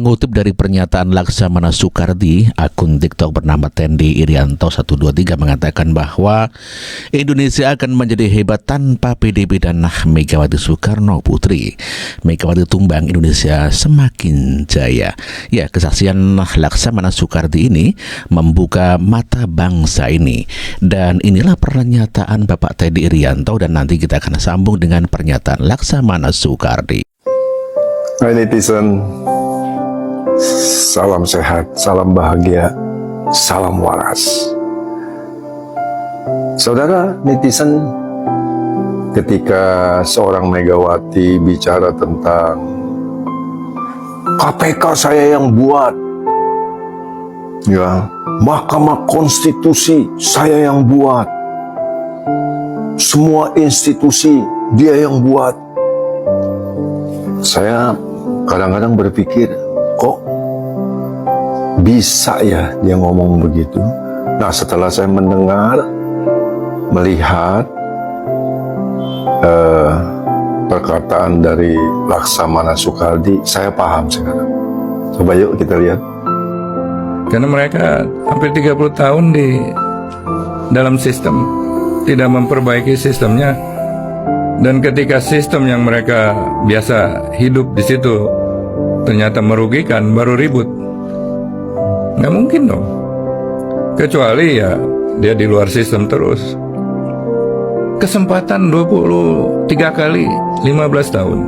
mengutip dari pernyataan Laksamana Soekardi, akun TikTok bernama Tendi Irianto 123 mengatakan bahwa Indonesia akan menjadi hebat tanpa PDIP dan Megawati Soekarno Putri. Megawati tumbang, Indonesia semakin jaya. Ya, kesaksian Laksamana Soekardi ini membuka mata bangsa ini. Dan inilah pernyataan Bapak Tendi Irianto, dan nanti kita akan sambung dengan pernyataan Laksamana Soekardi. Hai netizen, salam sehat, salam bahagia, salam waras. Saudara netizen, ketika seorang Megawati bicara tentang KPK saya yang buat, ya, Mahkamah Konstitusi saya yang buat, semua institusi dia yang buat. Saya kadang-kadang berpikir, kok bisa ya dia ngomong begitu? Nah, setelah saya mendengar, melihat perkataan dari Laksamana Soekardi, saya paham sekarang. Coba yuk kita lihat. Karena mereka hampir 30 tahun di dalam sistem, tidak memperbaiki sistemnya. Dan ketika sistem yang mereka biasa hidup di situ ternyata merugikan, baru ribut. Nggak mungkin dong. Kecuali ya dia di luar sistem terus. Kesempatan 23 kali 15 tahun.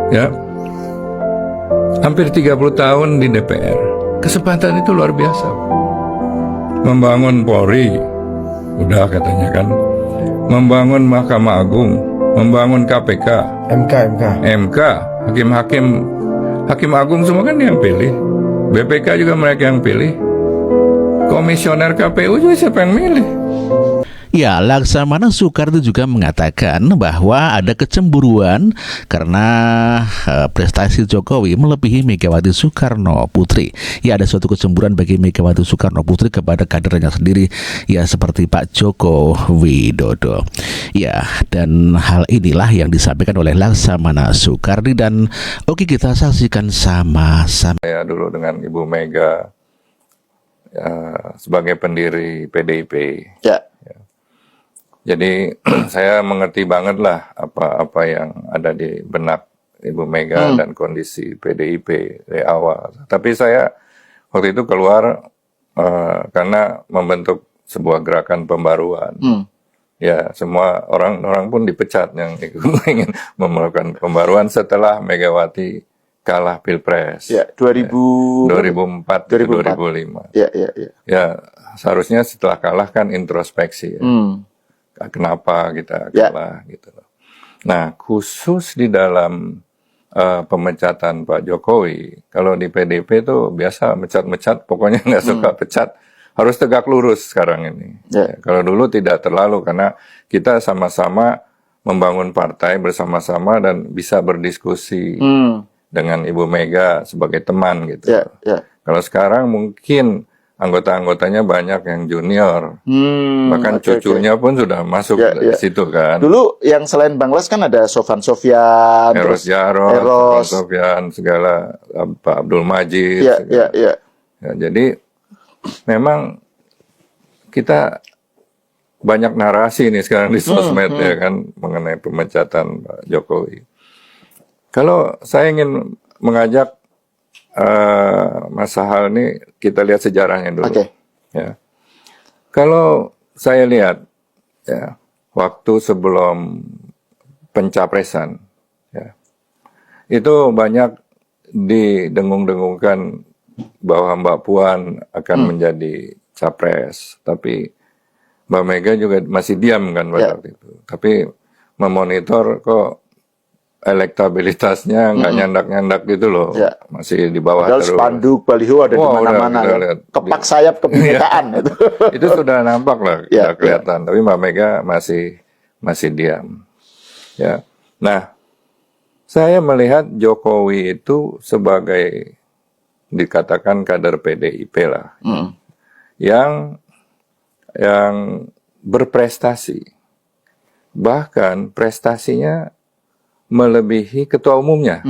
Ya. Hampir 30 tahun di DPR. Kesempatan itu luar biasa. Membangun Polri, udah katanya kan. Membangun Mahkamah Agung, membangun KPK, MK, Hakim Agung semua kan yang pilih. BPK juga mereka yang pilih. Komisioner KPU juga siapa yang milih? Ya, Laksamana Soekardi juga mengatakan bahwa ada kecemburuan karena prestasi Jokowi melebihi Megawati Soekarno Putri. Ya, ada suatu kecemburuan bagi Megawati Soekarno Putri kepada kadernya sendiri, ya seperti Pak Joko Widodo. Ya, dan hal inilah yang disampaikan oleh Laksamana Soekardi, dan oke, kita saksikan sama-sama. Saya dulu dengan Ibu Mega ya, sebagai pendiri PDIP. Ya. Jadi saya mengerti banget lah apa yang ada di benak Ibu Mega dan kondisi PDIP dari awal. Tapi saya waktu itu keluar karena membentuk sebuah gerakan pembaruan. Ya, semua orang pun dipecat yang ingin melakukan pembaruan setelah Megawati kalah Pilpres. Ya, 2004 2005. Ya. Ya, seharusnya setelah kalah kan introspeksi ya. Kenapa kita kalah gitu loh. Nah, khusus di dalam pemecatan Pak Jokowi, kalau di PDIP itu biasa mecat-mecat, pokoknya nggak suka pecat, harus tegak lurus sekarang ini. Ya, kalau dulu tidak terlalu, karena kita sama-sama membangun partai bersama-sama dan bisa berdiskusi dengan Ibu Mega sebagai teman gitu. Kalau sekarang mungkin anggota-anggotanya banyak yang junior, bahkan cucunya pun sudah masuk di situ kan. Dulu yang selain Bang Les kan ada Sofan Sofyan, Eros Jarot, Sofyan, segala, Pak Abdul Majid. Ya, jadi memang kita banyak narasi nih sekarang di sosmed ya kan mengenai pemecatan Pak Jokowi. Kalau saya ingin mengajak Mas Sahal ini, kita lihat sejarahnya dulu. Ya. Kalau saya lihat ya, waktu sebelum pencapresan ya, itu banyak didengung-dengungkan bahwa Mbak Puan akan menjadi capres, tapi Mbak Mega juga masih diam kan pada waktu itu. Tapi memonitor kok elektabilitasnya nggak nyandak-nyandak gitu loh, masih di bawah terus. Spanduk, baliho ada di mana-mana, kepak sayap kebinekaan. Itu sudah nampak lah, sudah kelihatan. Tapi Mbak Mega masih diam. Ya, nah saya melihat Jokowi itu sebagai dikatakan kader PDIP lah, yang berprestasi, bahkan prestasinya melebihi ketua umumnya.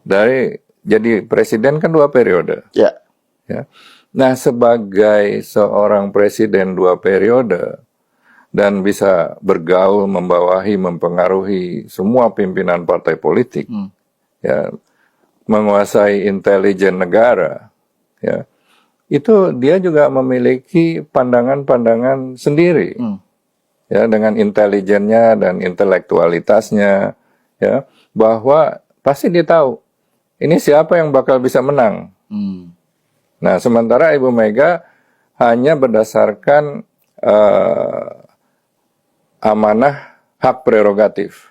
Dari jadi presiden kan 2 periode. Ya. Ya. Nah, sebagai seorang presiden 2 periode dan bisa bergaul, membawahi, mempengaruhi semua pimpinan partai politik, ya, menguasai intelijen negara, ya, itu dia juga memiliki pandangan-pandangan sendiri, ya, dengan intelijennya dan intelektualitasnya, ya, bahwa pasti dia tahu ini siapa yang bakal bisa menang. Nah, sementara Ibu Mega hanya berdasarkan amanah hak prerogatif.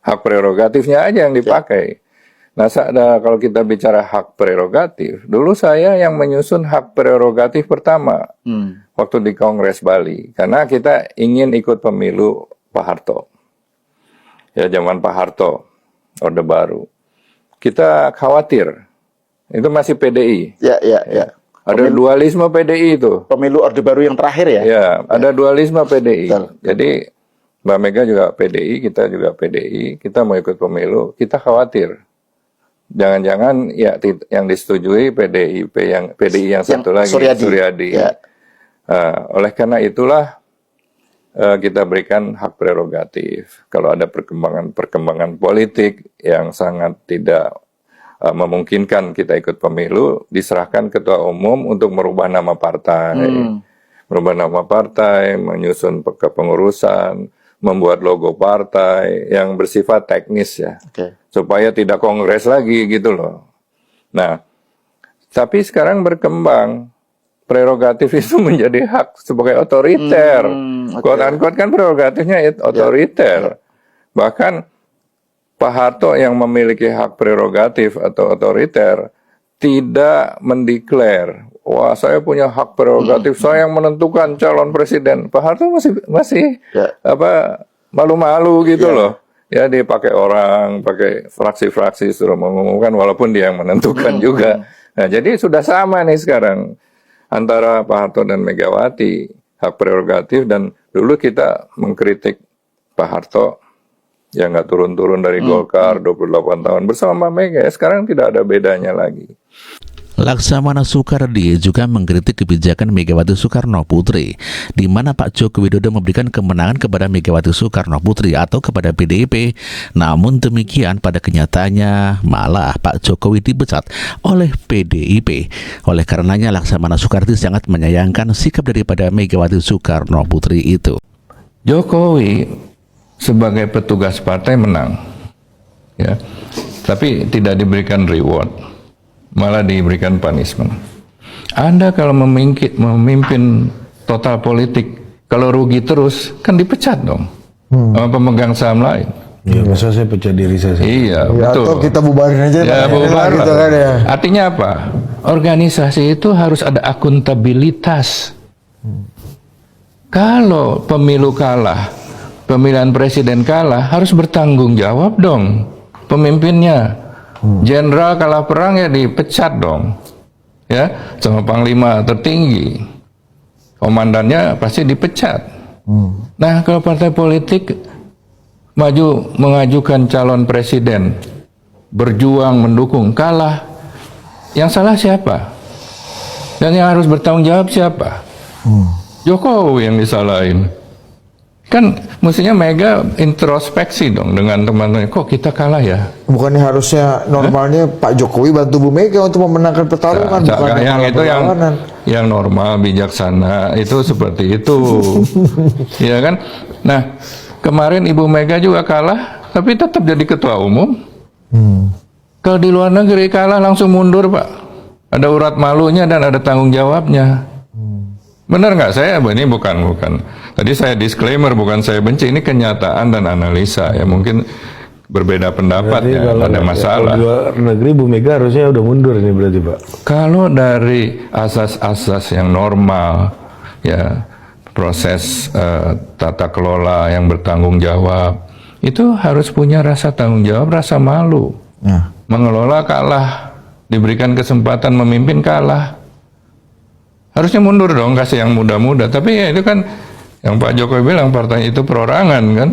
Hak prerogatifnya aja yang dipakai. Nah, kalau kita bicara hak prerogatif, dulu saya yang menyusun hak prerogatif pertama waktu di Kongres Bali. Karena kita ingin ikut pemilu Pak Harto. Ya, zaman Pak Harto, Orde Baru. Kita khawatir. Itu masih PDI. Ya. Ada dualisme PDI itu. Pemilu Orde Baru yang terakhir ya? Ya, ada dualisme PDI. Betul. Jadi Mbak Mega juga PDI, kita juga PDI, kita mau ikut pemilu, kita khawatir. Jangan-jangan ya yang disetujui PDI yang satu lagi, Suryadi. Ya. Oleh karena itulah kita berikan hak prerogatif. Kalau ada perkembangan politik yang sangat tidak memungkinkan kita ikut pemilu, diserahkan ketua umum untuk merubah nama partai, menyusun kepengurusan, membuat logo partai yang bersifat teknis ya, supaya tidak kongres lagi gitu loh. Nah, tapi sekarang berkembang prerogatif itu menjadi hak sebagai otoriter. Quote-unquote kan prerogatifnya otoriter. Bahkan Pak Harto yang memiliki hak prerogatif atau otoriter tidak mendeklar, wah saya punya hak prerogatif, saya yang menentukan calon presiden. Pak Harto masih malu-malu gitu loh. Ya, dia pakai orang, pakai fraksi-fraksi suruh mengumumkan walaupun dia yang menentukan juga. Nah, jadi sudah sama nih sekarang antara Pak Harto dan Megawati, hak prerogatif, dan dulu kita mengkritik Pak Harto yang nggak turun-turun dari Golkar 28 tahun bersama Mbak Mega, sekarang tidak ada bedanya lagi. Laksamana Soekardi juga mengkritik kebijakan Megawati Soekarno Putri, di mana Pak Joko Widodo memberikan kemenangan kepada Megawati Soekarno Putri atau kepada PDIP. Namun demikian, pada kenyataannya malah Pak Jokowi dipecat oleh PDIP. Oleh karenanya Laksamana Soekardi sangat menyayangkan sikap daripada Megawati Soekarno Putri itu. Jokowi sebagai petugas partai menang, ya, tapi tidak diberikan reward, malah diberikan punishment. Anda kalau memimpin total politik, kalau rugi terus, kan dipecat dong sama pemegang saham lain. Iya, masa saya pecat diri saya. Iya, ya, betul. Atau kita bubarin aja. Ya, bubar gitu kan ya. Artinya apa? Organisasi itu harus ada akuntabilitas. Kalau pemilu kalah, pemilihan presiden kalah, harus bertanggung jawab dong pemimpinnya. Jenderal kalah perang ya dipecat dong, ya, sama panglima tertinggi, komandannya pasti dipecat. Nah, kalau partai politik mengajukan calon presiden, berjuang mendukung, kalah, yang salah siapa? Dan yang harus bertanggung jawab siapa? Jokowi yang disalahin. Kan mestinya Mega introspeksi dong dengan teman-temannya, kok kita kalah ya? Bukannya harusnya normalnya Pak Jokowi bantu Bu Mega untuk memenangkan pertarungan, bukan yang itu yang normal, bijaksana, itu seperti itu. Ya kan? Nah, kemarin Ibu Mega juga kalah, tapi tetap jadi ketua umum. Kalau di luar negeri kalah langsung mundur, Pak. Ada urat malunya dan ada tanggung jawabnya. Benar nggak? Saya ini bukan. Tadi saya disclaimer, bukan saya benci. Ini kenyataan dan analisa. Ya mungkin berbeda pendapat ya, ada masalah. Di luar negeri Bu Mega harusnya udah mundur ini berarti, Pak. Kalau dari asas-asas yang normal, ya proses tata kelola yang bertanggung jawab, itu harus punya rasa tanggung jawab, rasa malu. Mengelola kalah, diberikan kesempatan memimpin kalah. Harusnya mundur dong, kasih yang muda-muda. Tapi ya itu kan yang Pak Jokowi bilang, partai itu perorangan kan.